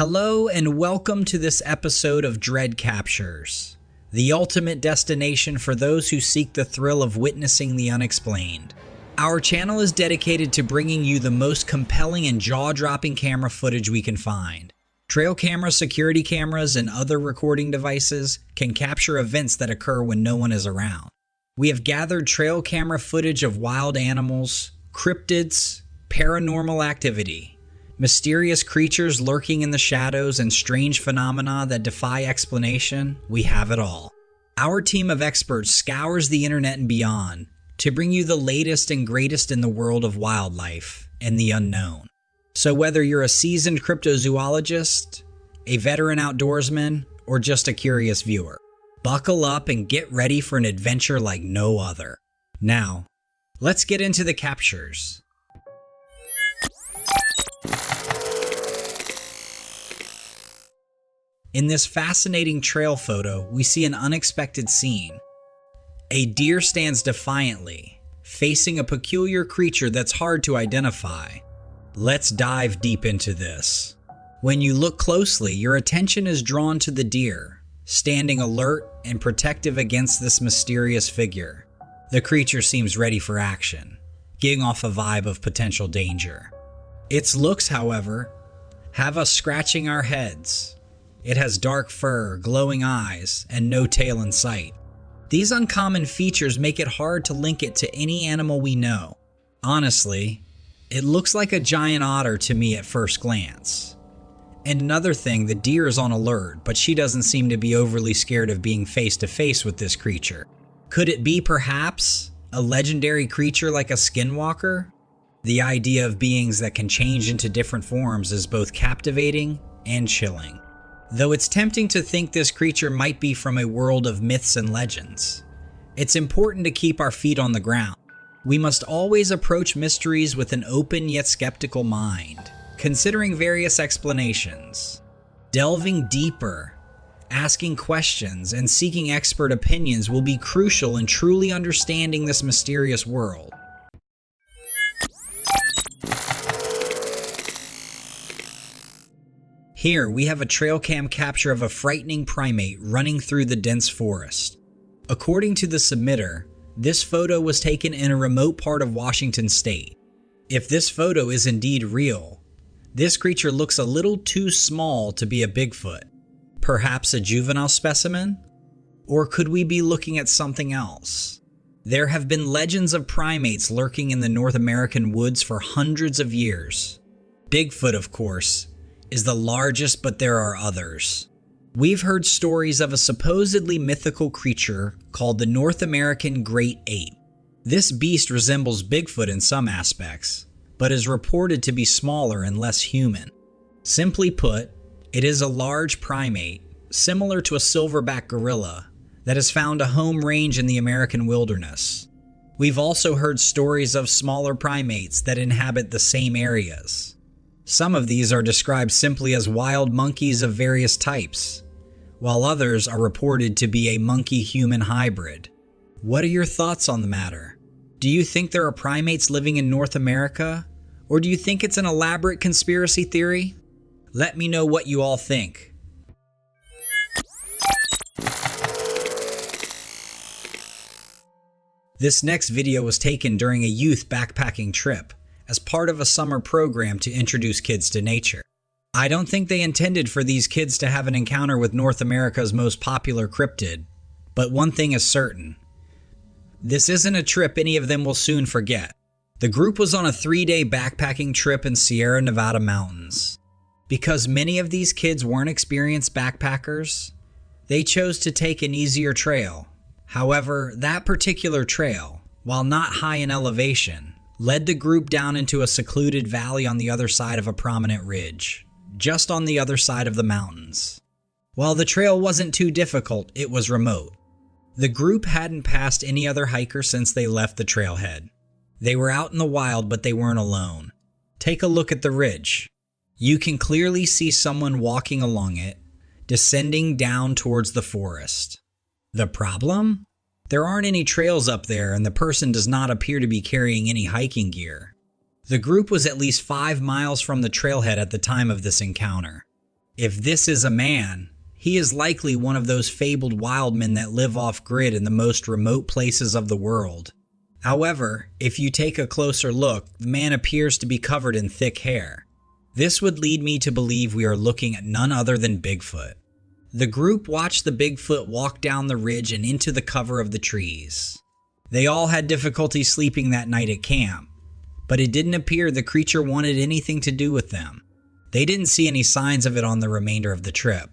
Hello and welcome to this episode of Dread Captures, the ultimate destination for those who seek the thrill of witnessing the unexplained. Our channel is dedicated to bringing you the most compelling and jaw-dropping camera footage we can find. Trail cameras, security cameras, and other recording devices can capture events that occur when no one is around. We have gathered trail camera footage of wild animals, cryptids, paranormal activity, mysterious creatures lurking in the shadows, and strange phenomena that defy explanation. We have it all. Our team of experts scours the internet and beyond to bring you the latest and greatest in the world of wildlife and the unknown. So whether you're a seasoned cryptozoologist, a veteran outdoorsman, or just a curious viewer, buckle up and get ready for an adventure like no other. Now, let's get into the captures. In this fascinating trail photo, we see an unexpected scene. A deer stands defiantly, facing a peculiar creature that's hard to identify. Let's dive deep into this. When you look closely, your attention is drawn to the deer, standing alert and protective against this mysterious figure. The creature seems ready for action, giving off a vibe of potential danger. Its looks, however, have us scratching our heads. It has dark fur, glowing eyes, and no tail in sight. These uncommon features make it hard to link it to any animal we know. Honestly, it looks like a giant otter to me at first glance. And another thing, the deer is on alert, but she doesn't seem to be overly scared of being face to face with this creature. Could it be perhaps a legendary creature like a skinwalker? The idea of beings that can change into different forms is both captivating and chilling. Though it's tempting to think this creature might be from a world of myths and legends, it's important to keep our feet on the ground. We must always approach mysteries with an open yet skeptical mind, considering various explanations. Delving deeper, asking questions, and seeking expert opinions will be crucial in truly understanding this mysterious world. Here, we have a trail cam capture of a frightening primate running through the dense forest. According to the submitter, this photo was taken in a remote part of Washington state. If this photo is indeed real, this creature looks a little too small to be a Bigfoot. Perhaps a juvenile specimen? Or could we be looking at something else? There have been legends of primates lurking in the North American woods for hundreds of years. Bigfoot, of course, is the largest, but there are others. We've heard stories of a supposedly mythical creature called the North American Great Ape. This beast resembles Bigfoot in some aspects, but is reported to be smaller and less human. Simply put, it is a large primate, similar to a silverback gorilla, that has found a home range in the American wilderness. We've also heard stories of smaller primates that inhabit the same areas. Some of these are described simply as wild monkeys of various types, while others are reported to be a monkey-human hybrid. What are your thoughts on the matter? Do you think there are primates living in North America, or do you think it's an elaborate conspiracy theory? Let me know what you all think. This next video was taken during a youth backpacking trip, as part of a summer program to introduce kids to nature. I don't think they intended for these kids to have an encounter with North America's most popular cryptid, but one thing is certain. This isn't a trip any of them will soon forget. The group was on a 3-day backpacking trip in Sierra Nevada mountains. Because many of these kids weren't experienced backpackers, they chose to take an easier trail. However, that particular trail, while not high in elevation, led the group down into a secluded valley on the other side of a prominent ridge, just on the other side of the mountains. While the trail wasn't too difficult, it was remote. The group hadn't passed any other hiker since they left the trailhead. They were out in the wild, but they weren't alone. Take a look at the ridge. You can clearly see someone walking along it, descending down towards the forest. The problem? There aren't any trails up there, and the person does not appear to be carrying any hiking gear. The group was at least 5 miles from the trailhead at the time of this encounter. If this is a man, he is likely one of those fabled wild men that live off-grid in the most remote places of the world. However, if you take a closer look, the man appears to be covered in thick hair. This would lead me to believe we are looking at none other than Bigfoot. The group watched the Bigfoot walk down the ridge and into the cover of the trees. They all had difficulty sleeping that night at camp, but it didn't appear the creature wanted anything to do with them. They didn't see any signs of it on the remainder of the trip.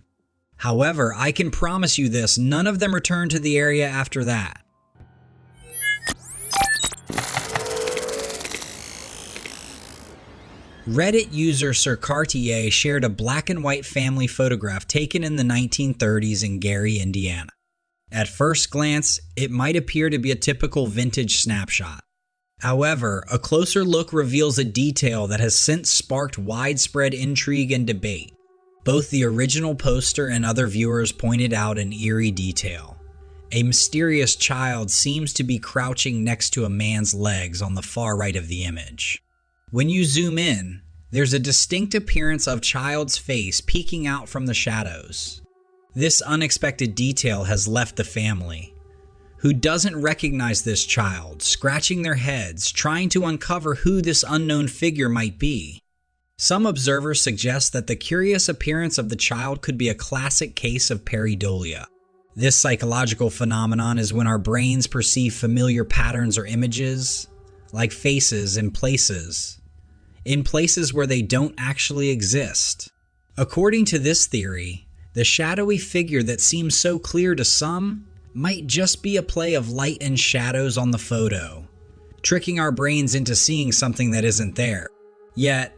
However, I can promise you this, none of them returned to the area after that. Reddit user Sir Cartier shared a black and white family photograph taken in the 1930s in Gary, Indiana. At first glance, it might appear to be a typical vintage snapshot. However, a closer look reveals a detail that has since sparked widespread intrigue and debate. Both the original poster and other viewers pointed out an eerie detail. A mysterious child seems to be crouching next to a man's legs on the far right of the image. When you zoom in, there's a distinct appearance of child's face peeking out from the shadows. This unexpected detail has left the family, who doesn't recognize this child, scratching their heads, trying to uncover who this unknown figure might be. Some observers suggest that the curious appearance of the child could be a classic case of pareidolia. This psychological phenomenon is when our brains perceive familiar patterns or images, like faces in places where they don't actually exist. According to this theory, the shadowy figure that seems so clear to some might just be a play of light and shadows on the photo, tricking our brains into seeing something that isn't there. Yet,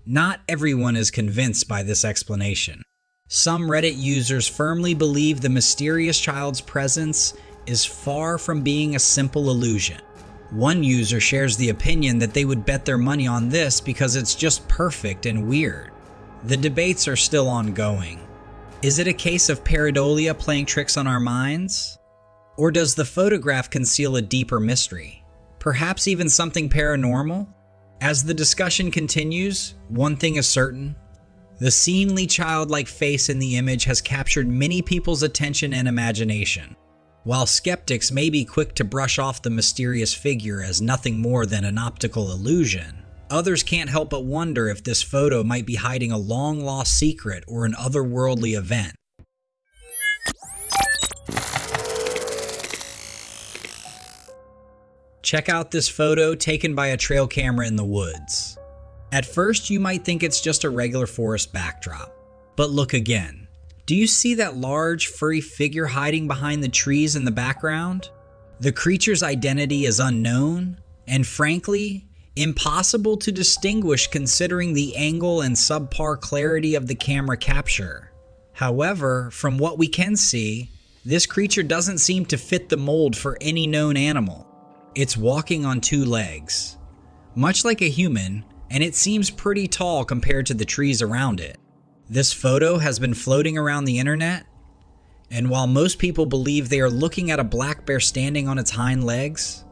not everyone is convinced by this explanation. Some Reddit users firmly believe the mysterious child's presence is far from being a simple illusion. One user shares the opinion that they would bet their money on this because it's just perfect and weird. The debates are still ongoing. Is it a case of pareidolia playing tricks on our minds? Or does the photograph conceal a deeper mystery? Perhaps even something paranormal? As the discussion continues, one thing is certain. The seemingly childlike face in the image has captured many people's attention and imagination. While skeptics may be quick to brush off the mysterious figure as nothing more than an optical illusion, others can't help but wonder if this photo might be hiding a long-lost secret or an otherworldly event. Check out this photo taken by a trail camera in the woods. At first, you might think it's just a regular forest backdrop, but look again. Do you see that large, furry figure hiding behind the trees in the background? The creature's identity is unknown, and frankly, impossible to distinguish considering the angle and subpar clarity of the camera capture. However, from what we can see, this creature doesn't seem to fit the mold for any known animal. It's walking on two legs, much like a human, and it seems pretty tall compared to the trees around it. This photo has been floating around the internet, and while most people believe they are looking at a black bear standing on its hind legs,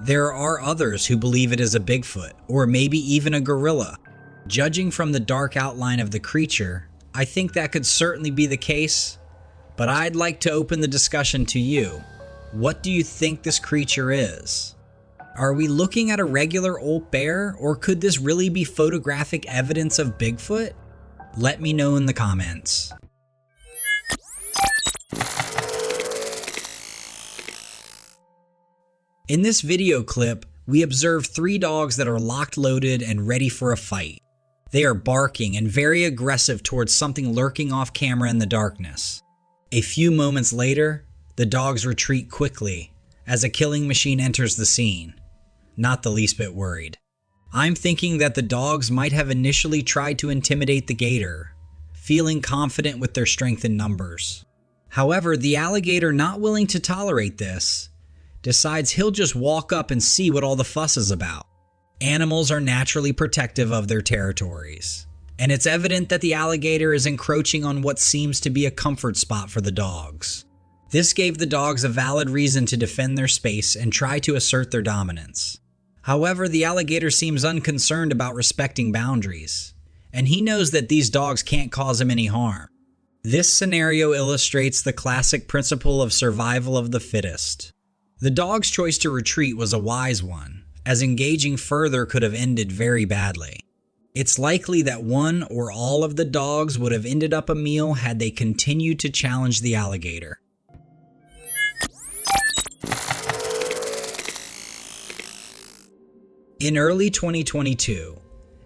there are others who believe it is a Bigfoot, or maybe even a gorilla. Judging from the dark outline of the creature, I think that could certainly be the case, but I'd like to open the discussion to you. What do you think this creature is? Are we looking at a regular old bear, or could this really be photographic evidence of Bigfoot? Let me know in the comments. In this video clip, we observe 3 dogs that are locked, loaded, and ready for a fight. They are barking and very aggressive towards something lurking off camera in the darkness. A few moments later, the dogs retreat quickly as a killing machine enters the scene, not the least bit worried. I'm thinking that the dogs might have initially tried to intimidate the gator, feeling confident with their strength in numbers. However, the alligator, not willing to tolerate this, decides he'll just walk up and see what all the fuss is about. Animals are naturally protective of their territories, and it's evident that the alligator is encroaching on what seems to be a comfort spot for the dogs. This gave the dogs a valid reason to defend their space and try to assert their dominance. However, the alligator seems unconcerned about respecting boundaries, and he knows that these dogs can't cause him any harm. This scenario illustrates the classic principle of survival of the fittest. The dog's choice to retreat was a wise one, as engaging further could have ended very badly. It's likely that one or all of the dogs would have ended up a meal had they continued to challenge the alligator. In early 2022,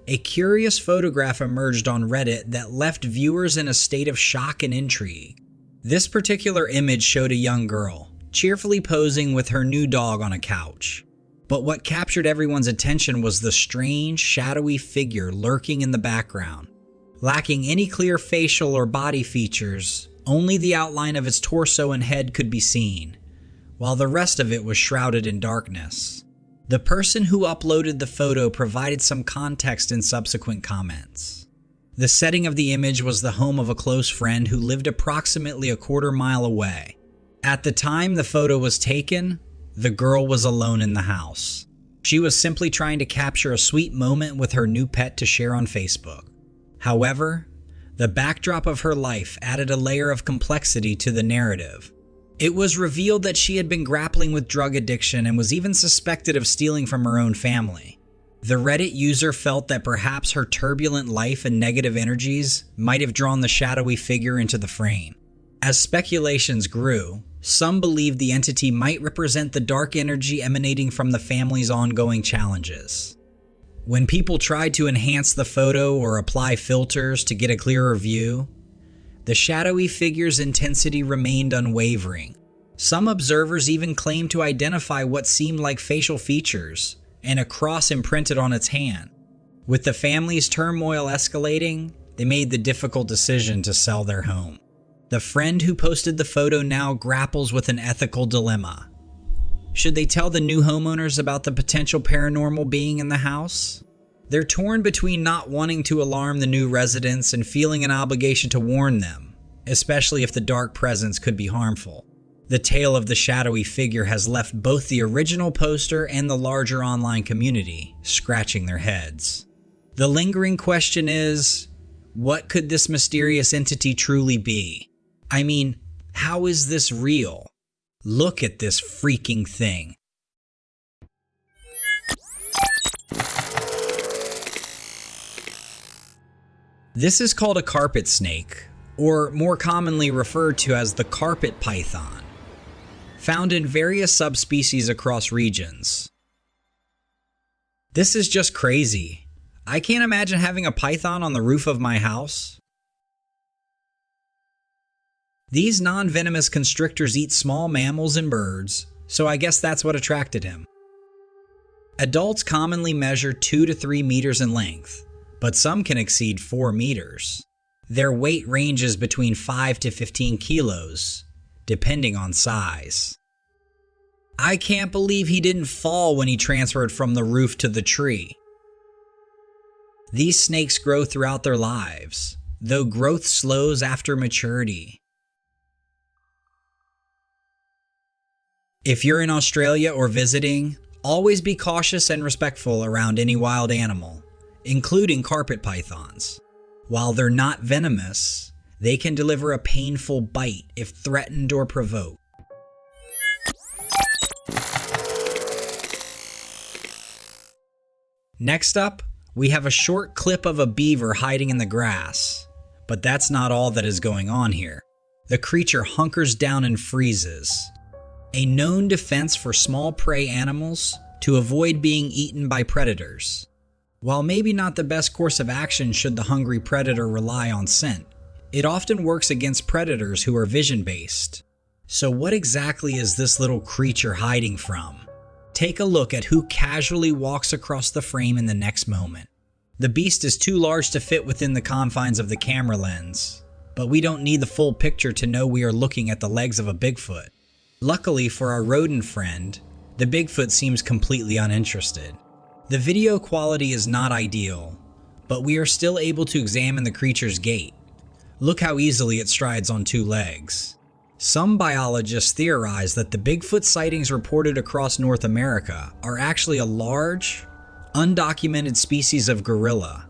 a curious photograph emerged on Reddit that left viewers in a state of shock and intrigue. This particular image showed a young girl, cheerfully posing with her new dog on a couch. But what captured everyone's attention was the strange, shadowy figure lurking in the background. Lacking any clear facial or body features, only the outline of its torso and head could be seen, while the rest of it was shrouded in darkness. The person who uploaded the photo provided some context in subsequent comments. The setting of the image was the home of a close friend who lived approximately a quarter-mile away. At the time the photo was taken, the girl was alone in the house. She was simply trying to capture a sweet moment with her new pet to share on Facebook. However, the backdrop of her life added a layer of complexity to the narrative. It was revealed that she had been grappling with drug addiction and was even suspected of stealing from her own family. The Reddit user felt that perhaps her turbulent life and negative energies might have drawn the shadowy figure into the frame. As speculations grew, some believed the entity might represent the dark energy emanating from the family's ongoing challenges. When people tried to enhance the photo or apply filters to get a clearer view, the shadowy figure's intensity remained unwavering. Some observers even claimed to identify what seemed like facial features and a cross imprinted on its hand. With the family's turmoil escalating, they made the difficult decision to sell their home. The friend who posted the photo now grapples with an ethical dilemma. Should they tell the new homeowners about the potential paranormal being in the house? They're torn between not wanting to alarm the new residents and feeling an obligation to warn them, especially if the dark presence could be harmful. The tale of the shadowy figure has left both the original poster and the larger online community scratching their heads. The lingering question is, what could this mysterious entity truly be? I mean, how is this real? Look at this freaking thing. This is called a carpet snake, or more commonly referred to as the carpet python, found in various subspecies across regions. This is just crazy. I can't imagine having a python on the roof of my house. These non-venomous constrictors eat small mammals and birds, so I guess that's what attracted him. Adults commonly measure 2 to 3 meters in length, but some can exceed 4 meters. Their weight ranges between 5 to 15 kilos, depending on size. I can't believe he didn't fall when he transferred from the roof to the tree. These snakes grow throughout their lives, though growth slows after maturity. If you're in Australia or visiting, always be cautious and respectful around any wild animal, including carpet pythons. While they're not venomous, they can deliver a painful bite if threatened or provoked. Next up, we have a short clip of a beaver hiding in the grass, but that's not all that is going on here. The creature hunkers down and freezes, a known defense for small prey animals to avoid being eaten by predators. While maybe not the best course of action should the hungry predator rely on scent, it often works against predators who are vision-based. So what exactly is this little creature hiding from? Take a look at who casually walks across the frame in the next moment. The beast is too large to fit within the confines of the camera lens, but we don't need the full picture to know we are looking at the legs of a Bigfoot. Luckily for our rodent friend, the Bigfoot seems completely uninterested. The video quality is not ideal, but we are still able to examine the creature's gait. Look how easily it strides on 2 legs. Some biologists theorize that the Bigfoot sightings reported across North America are actually a large, undocumented species of gorilla,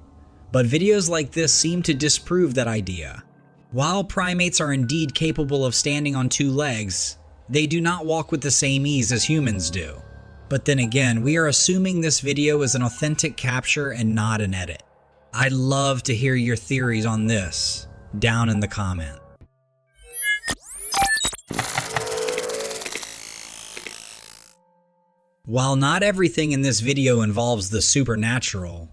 But videos like this seem to disprove that idea. While primates are indeed capable of standing on two legs, they do not walk with the same ease as humans do. But then again, we are assuming this video is an authentic capture and not an edit. I'd love to hear your theories on this down in the comment. While not everything in this video involves the supernatural,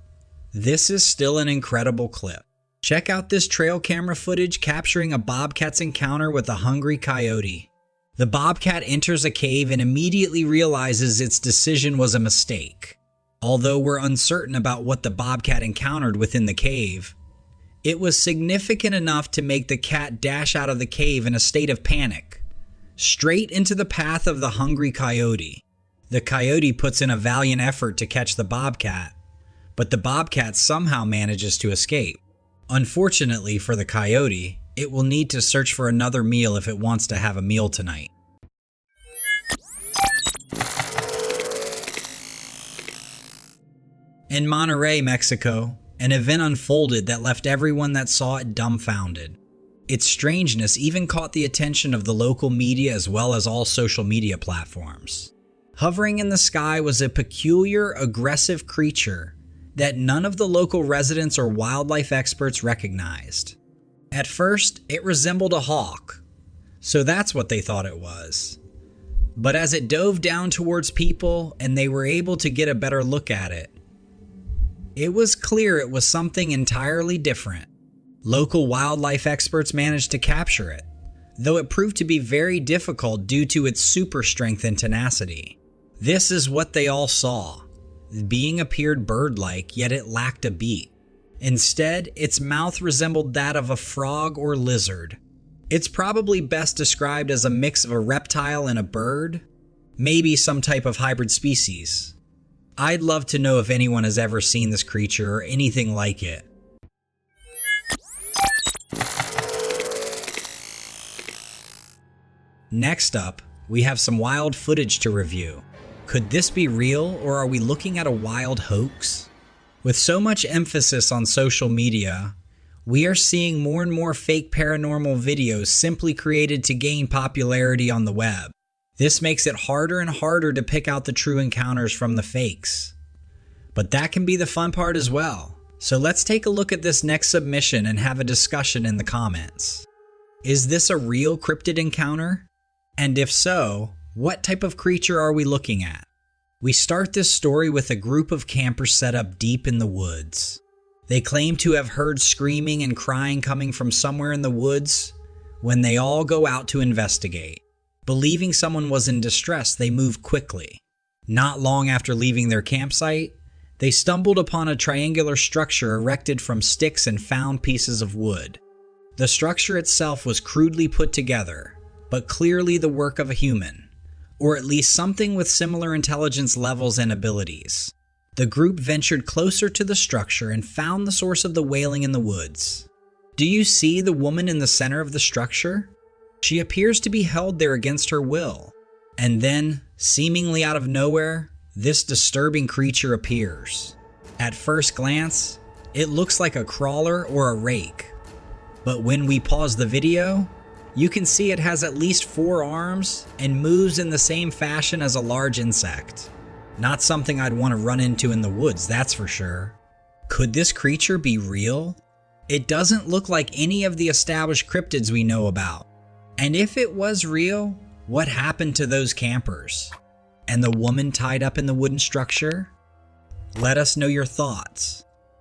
this is still an incredible clip. Check out this trail camera footage capturing a bobcat's encounter with a hungry coyote. The bobcat enters a cave and immediately realizes its decision was a mistake. Although we're uncertain about what the bobcat encountered within the cave, it was significant enough to make the cat dash out of the cave in a state of panic, straight into the path of the hungry coyote. The coyote puts in a valiant effort to catch the bobcat, but the bobcat somehow manages to escape. Unfortunately for the coyote, it will need to search for another meal if it wants to have a meal tonight. In Monterrey, Mexico, an event unfolded that left everyone that saw it dumbfounded. Its strangeness even caught the attention of the local media as well as all social media platforms. Hovering in the sky was a peculiar, aggressive creature that none of the local residents or wildlife experts recognized. At first, it resembled a hawk, so that's what they thought it was. But as it dove down towards people and they were able to get a better look at it, it was clear it was something entirely different. Local wildlife experts managed to capture it, though it proved to be very difficult due to its super strength and tenacity. This is what they all saw. The being appeared bird-like, yet it lacked a beak. Instead, its mouth resembled that of a frog or lizard. It's probably best described as a mix of a reptile and a bird, maybe some type of hybrid species. I'd love to know if anyone has ever seen this creature or anything like it. Next up, we have some wild footage to review. Could this be real, or are we looking at a wild hoax? With so much emphasis on social media, we are seeing more and more fake paranormal videos simply created to gain popularity on the web. This makes it harder and harder to pick out the true encounters from the fakes. But that can be the fun part as well. So let's take a look at this next submission and have a discussion in the comments. Is this a real cryptid encounter? And if so, what type of creature are we looking at? We start this story with a group of campers set up deep in the woods. They claim to have heard screaming and crying coming from somewhere in the woods when they all go out to investigate. Believing someone was in distress, they move quickly. Not long after leaving their campsite, they stumbled upon a triangular structure erected from sticks and found pieces of wood. The structure itself was crudely put together, but clearly the work of a human, or at least something with similar intelligence levels and abilities. The group ventured closer to the structure and found the source of the wailing in the woods. Do you see the woman in the center of the structure? She appears to be held there against her will. And then, seemingly out of nowhere, this disturbing creature appears. At first glance, it looks like a crawler or a rake. But when we pause the video, you can see it has at least 4 arms and moves in the same fashion as a large insect. Not something I'd want to run into in the woods, that's for sure. Could this creature be real? It doesn't look like any of the established cryptids we know about. And if it was real, what happened to those campers? And the woman tied up in the wooden structure? Let us know your thoughts.